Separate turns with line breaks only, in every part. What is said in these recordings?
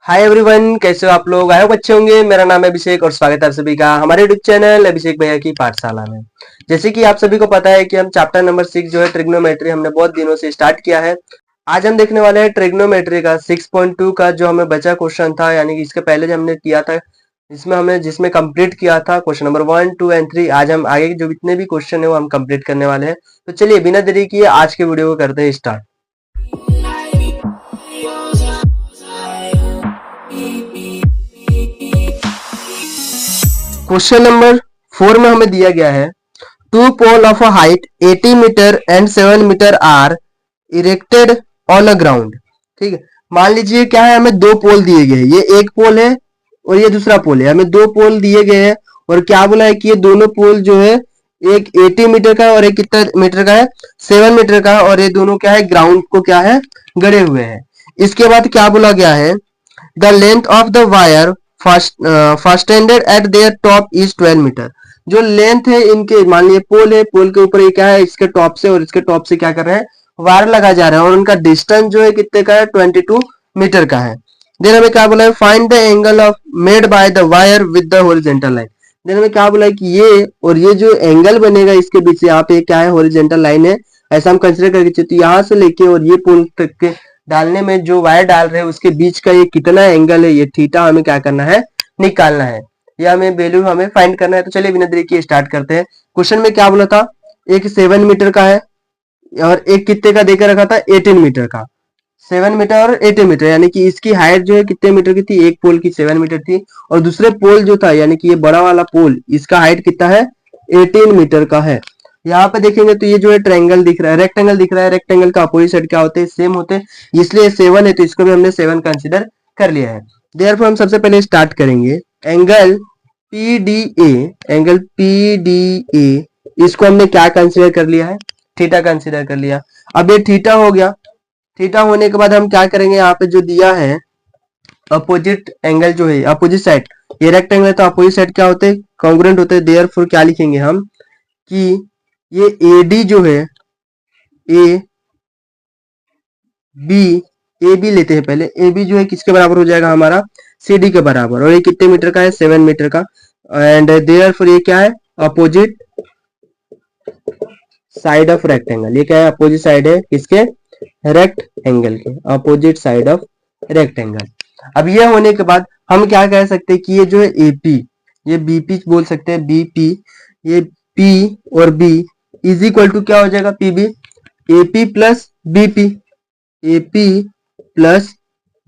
Hi everyone, कैसे हो आप लोग। आई होप अच्छे होंगे। मेरा नाम है अभिषेक और स्वागत है आप सभी का हमारे यूट्यूब चैनल अभिषेक भैया की पाठशाला में। जैसे कि आप सभी को पता है कि हम चैप्टर नंबर 6 जो है ट्रिग्नोमेट्री हमने बहुत दिनों से स्टार्ट किया है। आज हम देखने वाले हैं ट्रिग्नोमेट्री का 6.2 का जो हमें बचा क्वेश्चन था, यानी कि इसके पहले जो हमने किया था जिसमें कंप्लीट किया था क्वेश्चन नंबर 1, 2 एंड 3। आज हम आगे जो जितने भी क्वेश्चन है वो हम कंप्लीट करने वाले हैं। तो चलिए बिना देरी किए आज के वीडियो को करते हैं स्टार्ट। क्वेश्चन नंबर 4 में हमें दिया गया है two pole of a height 80 metre and 7 metre are erected on a ground. ठीक है, मान लीजिए क्या है, हमें दो पोल दिए गए हैं। ये एक पोल है और ये दूसरा पोल है। हमें दो पोल दिए गए हैं और क्या बोला है कि ये दोनों पोल जो है एक 80 मीटर का और एक कितना मीटर का है, 7 मीटर का, और ये दोनों क्या है ग्राउंड को क्या है गड़े हुए हैं। इसके बाद क्या बोला गया है, the length of the wire fastened at their top is 12 metre. जो लेंथ है इनके, मान लीजिए पोल है, पोल के ऊपर ये क्या है, इसके टॉप से और इसके टॉप से क्या कर रहे हैं, वायर लगा जा रहा है, और उनका डिस्टेंस जो है कितने का है, 22 मीटर का है। देन हमें क्या बोला है, find the angle of made by the wire with the horizontal line. Then हमें क्या बोला है कि ये और ये जो एंगल बनेगा इसके बीच से, यहाँ पे क्या है हॉरिजॉन्टल लाइन है, ऐसा हम कंसिडर करके चलते, यहाँ से लेके और ये पोल तक के डालने में जो वायर डाल रहे हैं उसके बीच का ये कितना एंगल है, ये थीटा हमें क्या करना है, निकालना है, या हमें वैल्यू हमें फाइंड करना है। तो चलिए बिना देरी किए स्टार्ट करते हैं। क्वेश्चन में क्या बोला था, एक 7 मीटर का है और एक कितने का देकर रखा था, 18 मीटर का। 7 मीटर और 18 मीटर, यानी कि इसकी हाइट जो है कितने मीटर की थी, एक पोल की 7 मीटर थी, और दूसरे पोल जो था यानी कि ये बड़ा वाला पोल, इसका हाइट कितना है, 18 मीटर का है। यहाँ पे देखेंगे तो ये जो है ट्रायंगल दिख रहा है, रेक्टेंगल दिख रहा है। रेक्टेंगल का अपोजिट साइड क्या होते हैं, सेम होते हैं, इसलिए 7 है तो इसको भी हमने 7 कंसिडर कर लिया है। देयरफॉर हम सबसे पहले स्टार्ट करेंगे एंगल पीडीए। एंगल पीडीए इसको हमने क्या कंसिडर कर लिया है, थीटा कंसिडर कर लिया। अब ये थीटा हो गया। थीटा होने के बाद हम क्या करेंगे, यहाँ पे जो दिया है अपोजिट एंगल जो है अपोजिट साइड, ये रेक्टेंगल है तो अपोजिट साइड क्या होते हैं, कॉन्ग्रुएंट होते हैं। देयरफॉर क्या लिखेंगे हम कि ये AD जो है, ए बी लेते हैं पहले। AB जो है किसके बराबर हो जाएगा हमारा, CD के बराबर, और ये कितने मीटर का है, 7 मीटर का। एंड देयरफॉर ये क्या है, अपोजिट साइड ऑफ रेक्टेंगल। ये क्या है, अपोजिट साइड है किसके, रेक्टेंगल के, अपोजिट साइड ऑफ रेक्टेंगल। अब ये होने के बाद हम क्या कह सकते हैं कि ये जो है AP, ये BP बोल सकते हैं, BP, ये P और B इज इक्वल टू क्या हो जाएगा, PB, AP plus BP, AP plus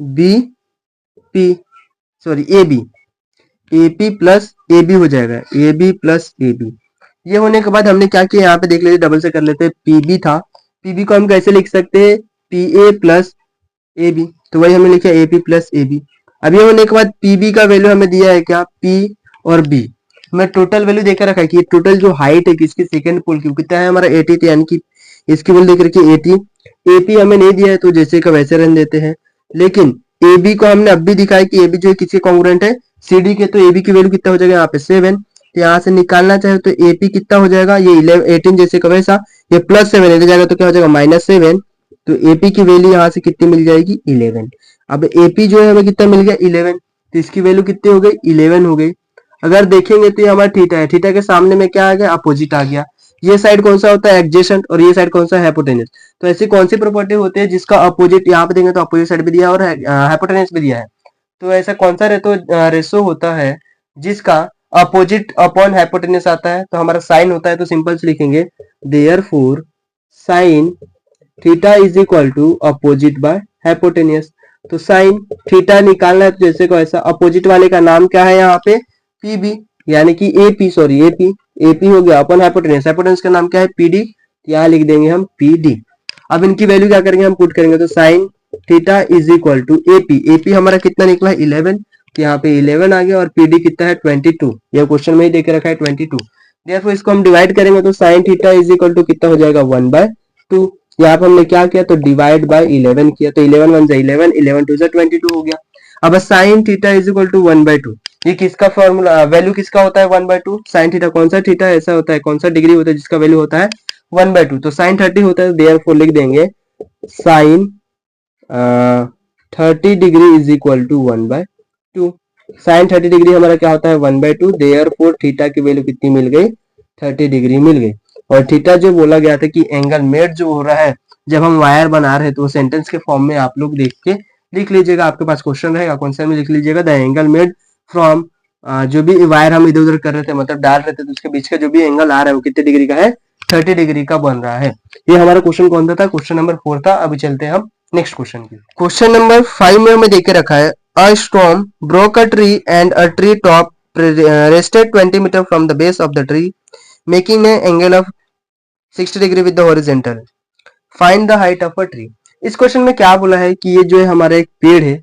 BP, sorry AB, AP plus AB हो जाएगा, AB प्लस AB। ये होने के बाद हमने क्या किया, यहाँ पे देख लेते, डबल से कर लेते हैं। PB था, PB को हम कैसे लिख सकते हैं, PA प्लस AB, तो वही हमने लिखा AP प्लस AB। अब ये होने के बाद PB का वैल्यू हमें दिया है क्या, P और B, हमें टोटल वैल्यू देकर रखा है कि टोटल जो हाइट है किसकी, सेकंड पोल की, कितना है हमारा 80 थी, यानी कि इसकी वैल्यू देकर के 80। AP हमें नहीं दिया है तो जैसे का वैसे रहने देते हैं, लेकिन AB को हमने अब भी दिखाया कि AB जो है किसके कॉन्ग्रुएंट है, CD के, तो AB की वैल्यू कितना हो जाएगा यहाँ पे 7। तो यहाँ से निकालना चाहे तो AP कितना हो जाएगा, ये 18 जैसे का वैसा, ये प्लस 7 इधर जाएगा तो क्या हो जाएगा -7। तो AP की वैल्यू यहाँ से कितनी मिल जाएगी, 11। अब AP जो है हमें कितना मिल गया, 11, तो इसकी वैल्यू कितनी हो गई, 11 हो गई। अगर देखेंगे तो ये हमारा थीटा है, थीटा के सामने में क्या आ गया, अपोजिट आ गया। ये साइड कौन सा होता है, एडजेसेंट, और ये साइड कौन सा है, हाइपोटेनस। तो ऐसी कौन सी प्रॉपर्टी होती है जिसका अपोजिट, यहाँ पे देंगे तो अपोजिट साइड भी दिया है और हाइपोटेनस भी दिया है। तो ऐसा कौन सा रेशो होता है जिसका अपोजिट अपॉन हाइपोटेनस आता है, तो हमारा साइन होता है। तो सिंपल से लिखेंगे therefore sine theta is equal to opposite by hypotenuse. तो साइन थीटा निकालना है तो जैसे को ऐसा, अपोजिट वाले का नाम क्या है यहाँ पे, PB, यानी कि AP, सॉरी AP हो गया अपन हाइपोटेनस, हाइपोटेनस का नाम क्या है, PD, यहाँ लिख देंगे हम PD। अब इनकी वैल्यू क्या करेंगे, हम पुट करेंगे, तो sine theta is equal to AP हमारा कितना निकला है, 11, तो यहाँ पे 11 आ गया, और PD कितना है 22, यह क्वेश्चन में ही देके रखा है 22। देयरफॉर इसको हम डिवाइड करेंगे तो sine theta is equal to कितना हो जाएगा, 1/2। यहाँ पर हमने क्या किया, तो डिवाइड बाय 11 किया, तो 11 1 11, 11 2 22 हो गया। अब sine theta is equal to 1/2, ये किसका फॉर्मूला, वैल्यू किसका होता है, 1/2। साइन थीटा कौन सा थीटा ऐसा होता है, कौन सा डिग्री होता है जिसका वैल्यू होता है 1/2, तो साइन 30 होता है। देयरफॉर लिख देंगे sine 30 degree is equal to 1/2। Sine 30 degree हमारा क्या होता है 1/2। देयरफॉर थीटा की वैल्यू कितनी मिल गई 30 डिग्री मिल गई। और थीटा जो बोला गया था कि एंगल मेड जो हो रहा है जब हम वायर बना रहे हैं तो वो सेंटेंस के फॉर्म में आप लोग देख के लिख लीजिएगा। आपके पास क्वेश्चन रहेगा क्वेश्चन में लिख लीजिएगा द एंगल मेड फ्रॉम जो भी वायर हम इधर उधर कर रहे थे मतलब डाल रहे थे तो उसके बीच का जो भी एंगल आ रहा है वो कितने डिग्री का है 30 डिग्री का बन रहा है। ये हमारा क्वेश्चन कौन सा था क्वेश्चन नंबर 4 था। अभी चलते हैं हम नेक्स्ट क्वेश्चन की। क्वेश्चन नंबर 5 में हमें देके रखा है अ storm broke a tree and a tree top rested 20 meter from the base of the tree making an angle of 60 degree with the horizontal. Find the height of a tree. इस question में क्या बोला है कि ये जो है हमारा एक पेड़ है,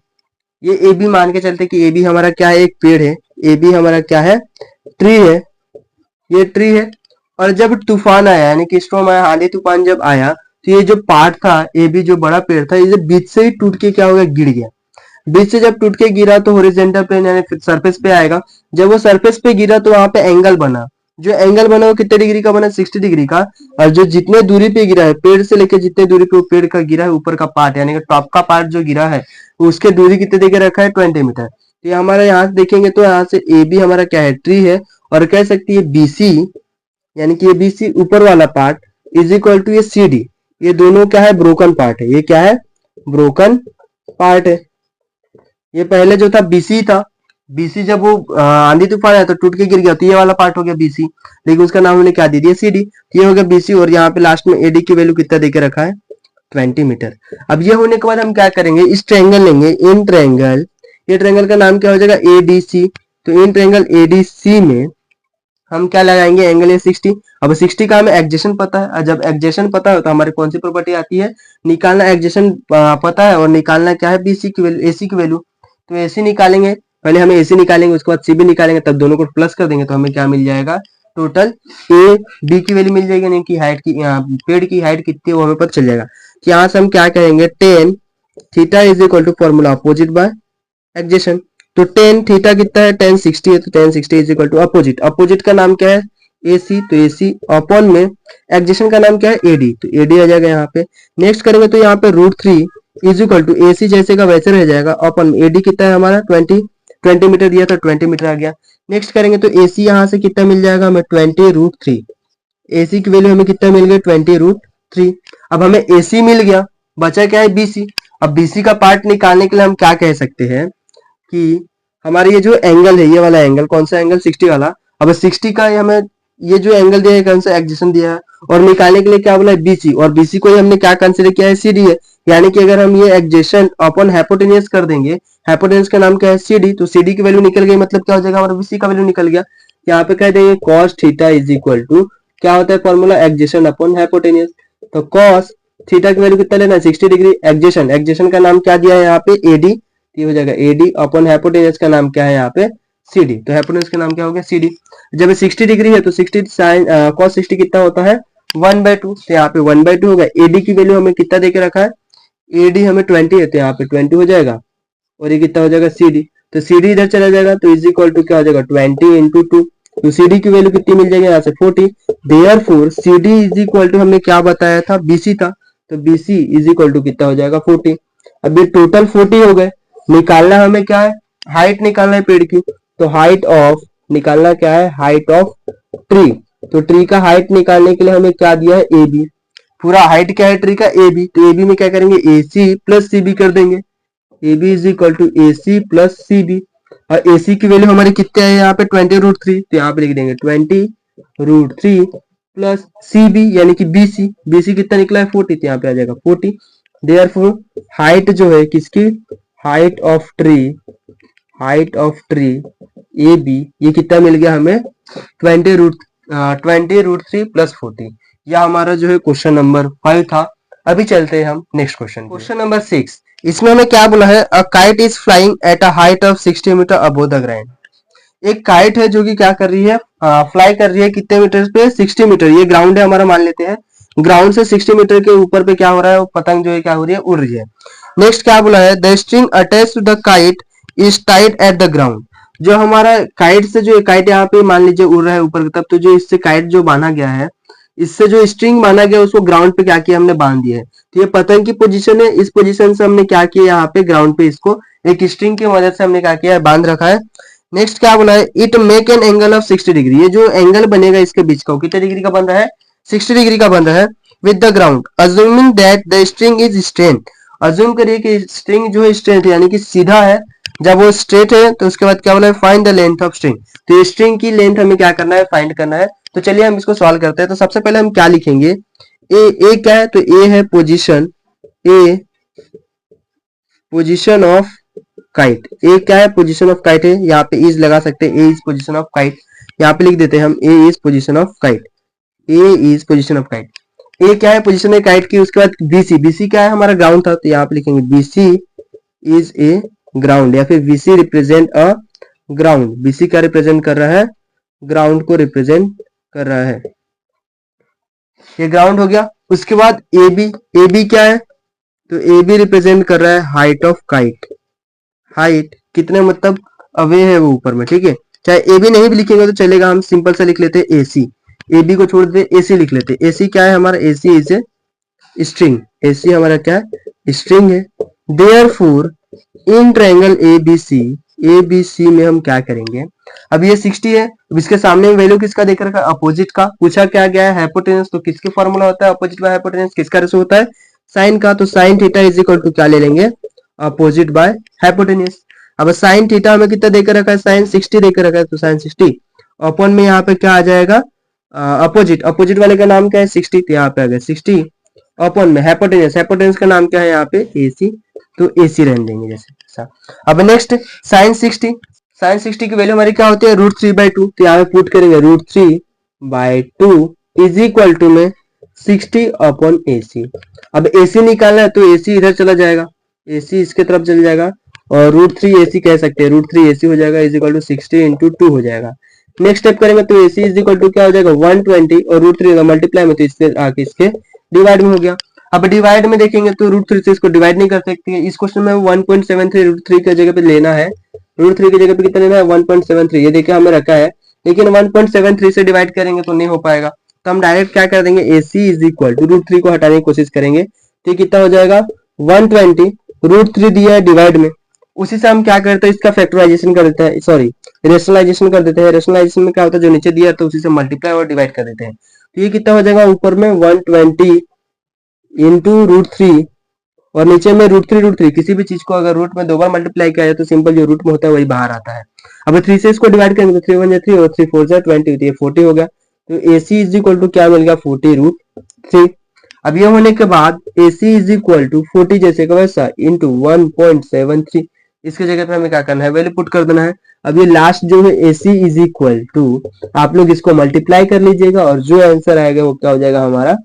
ये ए बी मान के चलते कि ए बी हमारा क्या है एक पेड़ है, ए बी हमारा क्या है ट्री है, ये ट्री है। और जब तूफान आया यानी कि स्टॉर्म आया आंधी तूफान जब आया तो ये जो पार्ट था ए बी जो बड़ा पेड़ था ये बीच से ही टूट के क्या हो गया गिर गया। बीच से जब टूट के गिरा तो हॉरिजॉन्टल प्लेन यानी सरफेस पे आएगा। जब वो सरफेस पे गिरा तो वहां पे एंगल बना, जो एंगल बना वो कितने डिग्री का बना 60 डिग्री का। और जो जितने दूरी पे गिरा है पेड़ से लेकर जितने दूरी पे वो पेड़ का गिरा है ऊपर का पार्ट यानी कि टॉप का पार्ट जो गिरा है उसके दूरी कितने देके रखा है 20 मीटर। तो ये हमारा यहाँ से देखेंगे तो यहाँ से ए बी हमारा क्या है ट्री है और कह सकती है बीसी यानी कि ये बीसी ऊपर वाला पार्ट इज इक्वल टू ये सी डी, ये दोनों क्या है ब्रोकन पार्ट है, ये क्या है ब्रोकन पार्ट है। ये पहले जो था बीसी था, बीसी जब वो आंधी तूफान आया तो टूट के गिर गया तो ये वाला पार्ट हो गया बीसी, लेकिन उसका नाम हमने क्या दे दिया सीडी। ये हो गया बीसी और यहाँ पे लास्ट में एडी की वैल्यू कितना देके रखा है 20 मीटर। अब ये होने के बाद हम क्या करेंगे इस ट्रायंगल लेंगे इन ट्रायंगल, ये ट्रायंगल का नाम क्या हो जाएगा एडीसी। तो इन ट्रायंगल एडीसी में हम क्या लगाएंगे एंगल है 60। अब 60 का हमें एडजेशन पता है और जब एडजेशन पता है तो हमारी कौन सी प्रॉपर्टी आती है निकालना एडजेशन पता है और निकालना क्या है बीसी की वैल्यू एसी की वैल्यू। तो एसी निकालेंगे, पहले हमें एसी निकालेंगे उसके बाद सीबी निकालेंगे तब दोनों को प्लस कर देंगे तो हमें क्या मिल जाएगा टोटल ए बी की वैल्यू मिल जाएगी यानी कि हाइट की पेड़ की हाइट कितनी है वो हमें पता चल जाएगा। तो यहाँ से हम क्या करेंगे tan theta is equal to formula opposite by adjacent. तो टेन थीटा कितना है 1060 है तो 1060 is equal to opposite, opposite का नाम क्या है एसी तो एसी अपॉन में एडजेशन का नाम क्या है एडी तो एडी आ जाएगा यहाँ पे। नेक्स्ट करेंगे तो यहाँ पे √3 इज इक्वल टू एसी जैसे का वैसे रह जाएगा अपॉन एडी कितना है हमारा 20 मीटर दिया था 20 मीटर आ गया। नेक्स्ट करेंगे तो एसी यहाँ से कितना मिल जाएगा हमें 20√3, एसी की वैल्यू हमें कितना मिल गया 20√3। अब हमें एसी मिल गया बचा क्या है बीसी। अब बीसी का पार्ट निकालने के लिए हम क्या कह सकते हैं कि हमारे ये जो एंगल है ये वाला एंगल कौन सा एंगल 60 वाला, अब 60 का हमें ये जो एंगल दिया है कौन सा एडजेशन दिया है और निकालने के लिए क्या बोला है बीसी और बीसी को ही हमने क्या कंसीडर किया है सीडी है। यानी कि अगर हम ये एडजेशन अपॉन हाइपोटेन्यूज कर देंगे, हाइपोटेन्यूज का नाम क्या है सीडी, तो सीडी की वैल्यू निकल गई मतलब क्या हो जाएगा हमारा बीसी का वैल्यू निकल गया। यहाँ पे कह देंगे cos theta is equal to क्या होता है फॉर्मूला एडजेशन अपॉन हाइपोटेन्यूज। तो cos थीटा की वैल्यू कितना लेना है 60 डिग्री, एडजेशन एडजेशन का नाम क्या दिया है यहाँ पे एडी, ये हो जाएगा एडी अपॉन हाइपोटेन्यूज का नाम क्या है यहाँ पे सीडी, तो हाइपोटेन्यूज का नाम क्या हो गया सीडी। जब 60 डिग्री है तो 60 साइन cos 60 कितना होता है 1/2, तो यहाँ पे 1/2 होगा। एडी की वैल्यू हमें कितना देके रखा है एडी हमें 20 है तो यहाँ पे 20 हो जाएगा और ये कितना हो जाएगा सीडी, तो सीडी इधर चला जाएगा तो इज इक्वल टू क्या हो जाएगा 20 × 2, तो सीडी की वैल्यू कितनी मिल जाएगी यहाँ से 40। Therefore CD is equal to हमने क्या बताया था बीसी था तो बीसी इज इक्वल टू कितना हो जाएगा 40। अब ये टोटल 40 हो गए, निकालना हमें क्या है हाइट निकालना है पेड़ की, तो हाइट ऑफ निकालना क्या है हाइट ऑफ ट्री, तो ट्री का हाइट निकालने के लिए हमें क्या दिया है ए बी, पूरा हाइट क्या है ट्री का ए बी, तो ए बी में क्या करेंगे ए सी प्लस सी बी कर देंगे, A B is equal to A C plus C B और ए सी की वैल्यू हमारी कितने है यहाँ पे 20√3 तो यहाँ पे लिख देंगे 20√3 प्लस सी बी यानी कि बी सी, बी सी कितना निकला है 40 तो यहाँ पे आ जाएगा 40। देयरफॉर हाइट जो है किसकी height of tree A B ये कितना मिल गया हमें 20√3 प्लस 40। यह हमारा जो है क्वेश्चन नंबर 5 था। अभी चलते हैं हम नेक्स्ट क्वेश्चन नंबर 6। इसमें हमें क्या बोला है a kite is flying at a height of 60 metre above the ground. एक काइट है जो कि क्या कर रही है फ्लाई कर रही है कितने मीटर पे 60 मीटर, ये ग्राउंड है हमारा मान लेते हैं, ग्राउंड से 60 मीटर के ऊपर पे क्या हो रहा है वो पतंग जो है क्या हो रही है उड़ रही है। नेक्स्ट क्या बोला है the string attach to the kite is tied at the ground. जो हमारा काइट से जो काइट यहाँ पे मान लीजिए उड़ रहा है ऊपर की तरफ, तो जो इससे काइट जो बांधा गया है इससे जो स्ट्रिंग माना गया उसको ग्राउंड पे क्या किया हमने बांध दिया है। तो ये पतंग की पोजीशन है, इस पोजीशन से हमने क्या किया यहाँ पे ग्राउंड पे इसको एक स्ट्रिंग की मदद से हमने क्या किया है बांध रखा है। नेक्स्ट क्या बोला है, it make an angle of 60 degree. ये जो एंगल बनेगा इसके बीच का वो कितने डिग्री का बन रहा है, 60 डिग्री का बन रहा है with the ground, assuming that the string is straight. Assume करिए कि स्ट्रिंग जो है स्ट्रेट है यानी कि सीधा है। जब वो स्ट्रेट है तो उसके बाद क्या बोला है, find the length of string. तो स्ट्रिंग की लेंथ हमें क्या करना है, फाइंड करना है। तो चलिए हम इसको सॉल्व करते हैं। तो सबसे पहले हम क्या लिखेंगे, ए क्या है, तो ए है position, A position of kite. A क्या है, पोजीशन ऑफ काइट है, यहाँ पे इज लगा सकते हैं, A is position of kite. यहाँ पे लिख देते हैं हम A is position of kite, A is position of kite. A क्या है, पोजीशन है काइट की। उसके बाद बीसी, बीसी क्या है, हमारा ग्राउंड था, तो यहाँ पे लिखेंगे बीसी इज ए ग्राउंड, या फिर BC represent a ground. BC क्या रिप्रेजेंट कर रहा है, ग्राउंड को रिप्रेजेंट कर रहा है, ये ग्राउंड हो गया। उसके बाद ए बी, ए बी क्या है, तो ए बी रिप्रेजेंट कर रहा है हाइट ऑफ काइट। हाइट कितने मतलब अवे है वो ऊपर में, ठीक है। चाहे ए बी नहीं भी लिखेंगे तो चलेगा, हम सिंपल से लिख लेते हैं ए सी, ए बी को छोड़ देते ए सी लिख लेते हैं। ए सी क्या है हमारा, ए सी इज ए स्ट्रिंग, ए सी हमारा क्या है, स्ट्रिंग है। Therefore in triangle A B C, A B C में हम क्या करेंगे, अब ये 60 है, अब इसके सामने वैल्यू किसका देकर रखा, अपोजिट का। पूछा क्या गया है, हाइपोटेनस, तो किसके फॉर्मूला होता है अपोजिट बाय हाइपोटेनस, किसका रेशो होता है, साइन का। तो sine theta is equal to क्या ले लेंगे, अपोजिट बाय हाइपोटेनस। अब साइन थीटा हमें कितना देकर रखा है, साइन 60 देकर रखा है, तो साइन 60 अपन में यहाँ पे क्या आ जाएगा, अपोजिट, अपोजिट वाले का नाम क्या है 60, तो यहाँ पे आ गया 60 अपन में हाइपोटेनस, हाइपोटेनस का नाम क्या है यहाँ पे AC, तो AC रहने देंगे जैसे। अब नेक्स्ट साइन 60, साइन 60 की वैल्यू हमारी क्या होती है, √3/2, तो यहाँ पे पुट करेंगे √3/2 इज इक्वल टू में 60 अपॉन AC। अब AC निकालना है तो AC इधर चला जाएगा, AC इसके तरफ चल जाएगा, और √3 AC कह सकते हैं, √3 AC हो जाएगा इज इक्वल टू 60 इंटू 2 हो जाएगा। नेक्स्ट स्टेप करेंगे तो AC इज इक्वल टू क्या हो जाएगा 120, और √3 का मल्टीप्लाई में तो इससे आके इसके डिवाइड में हो गया। अब डिवाइड में देखेंगे तो √3 से इसको डिवाइड नहीं कर सकते हैं। इस क्वेश्चन में 1.73 √3 की जगह पे लेना है, √3 की जगह पे कितना लेना है 1.73, ये देखिए हमें रखा है, लेकिन 1.73 से डिवाइड करेंगे तो नहीं हो पाएगा। तो हम डायरेक्ट क्या कर देंगे, AC इज इक्वल टू √3 को हटाने की कोशिश करेंगे, तो कितना हो जाएगा 120, √3 दिया है डिवाइड में, उसी से हम क्या करते हैं इसका फैक्टराइजेशन कर देते हैं, सॉरी रेशनलाइजेशन कर देते हैं। रेशनलाइजेशन में क्या होता है, जो नीचे दिया है तो उसी से मल्टीप्लाई और डिवाइड कर देते हैं। तो ये कितना हो जाएगा, ऊपर में 120 इंटू √3, और नीचे में √3 किसी भी चीज को अगर रूट में 2 बार मल्टीप्लाई किया जाए तो सिंपल जो रूट में होता है वही बाहर आता है। अब 3 से इसको डिवाइड करेंगे तो 3 1 3 और 3 4 20, तो ये 40 हो गया। तो AC इज इक्वल टू क्या मिल गया 40√3। अब ये होने के बाद AC इज इक्वल टू 40 जैसे का वैसा इंटू 1.73, इसके जगह पे हमें क्या करना है, वैल्यू पुट कर देना है। अब ये लास्ट जो है AC इज इक्वल टू, आप लोग इसको मल्टीप्लाई कर लीजिएगा और जो आंसर आएगा वो क्या हो जाएगा हमारा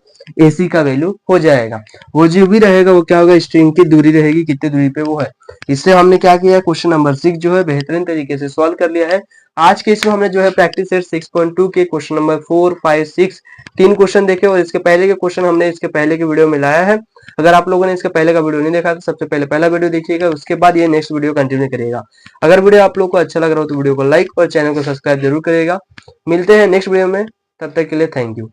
AC का वैल्यू हो जाएगा। वो जो भी रहेगा वो क्या होगा, स्ट्रिंग की दूरी रहेगी, कितनी दूरी पे वो है। इससे हमने क्या किया, क्वेश्चन नंबर 6 जो है बेहतरीन तरीके से सॉल्व कर लिया है। आज के इसमें हमने जो है प्रैक्टिस सेट 6.2 के क्वेश्चन नंबर 4 5 6 3 क्वेश्चन देखे, और इसके पहले के क्वेश्चन हमने इसके पहले के वीडियो में लाया है। अगर आप लोगों ने इसके पहले का वीडियो नहीं देखा तो सबसे पहले पहला वीडियो देखिएगा, उसके बाद ये नेक्स्ट वीडियो कंटिन्यू करिएगा। अगर वीडियो आप लोग को अच्छा लग रहा हो तो वीडियो को लाइक और चैनल को सब्सक्राइब जरूर करिएगा। मिलते हैं नेक्स्ट वीडियो में, तब तक के लिए थैंक यू।